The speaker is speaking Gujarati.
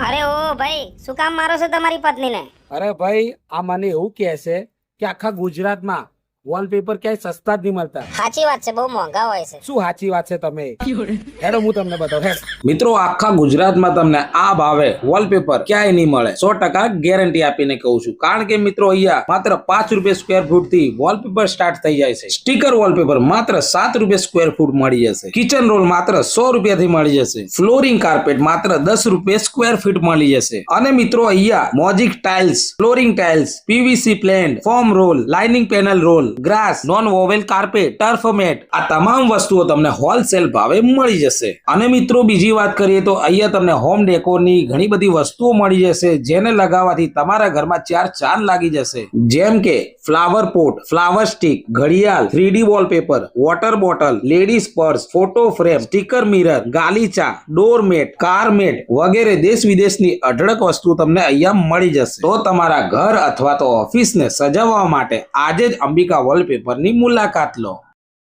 અરે ઓ ભાઈ, શું કામ મારો છો તમારી પત્નીને? અરે ભાઈ, આ મને એવું કહે છે કે આખા ગુજરાતમાં વોલપેપર ક્યાંય સસ્તા જ નહીં મળતા. સાચી વાત છે, બહુ મોંઘા હોય છે. શું સાચી વાત છે? તમે હેડો હું તમને બતાવું. મિત્રો, આખા ગુજરાતમાં તમને આ ભાવે વોલપેપર ક્યાંય નહીં મળે. 100% ગેરંટી આપીને કહું છું. કારણ કે મિત્રો, અહીંયા માત્ર 5 રૂપિયા સ્ક્વેર ફૂટ થી વોલપેપર સ્ટાર્ટ થઈ જાય છે. સ્ટીકર વોલપેપર માત્ર 7 રૂપિયા સ્ક્વેર ફૂટ મળી જશે. કિચન રોલ માત્ર 100 રૂપિયા થી મળી જશે. ફ્લોરિંગ કાર્પેટ માત્ર 10 રૂપિયા સ્ક્વેર ફીટ મળી જશે. અને મિત્રો, અહીંયા mosaic tiles, flooring tiles, PVC plain, foam roll, lining panel roll, grass, non woven carpet, turf mat, આ તમામ વસ્તુઓ તમને હોલસેલ ભાવે મળી જશે. અને મિત્રો, બીજી વાત કરીએ તો અહીંયા તમને હોમ ડેકોરની ઘણી બધી વસ્તુઓ મળી જશે, જેને લગાવવાથી તમારા ઘરમાં 4 ચાંદ લાગી જશે. જેમ કે ફ્લાવર પોટ, ફ્લાવર સ્ટિક, ઘડિયાળ, 3D wallpaper, water bottle, ladies purse, photo frame, sticker mirror, ગાલીચા, ડોરમેટ, કાર મેટ વગેરે દેશ વિદેશની અઢળક વસ્તુ તમને અહીંયા મળી જશે. તો તમારા ઘર અથવા તો ઓફિસને સજાવવા માટે આજે જ અંબિકા વોલપેપરની મુલાકાત લો.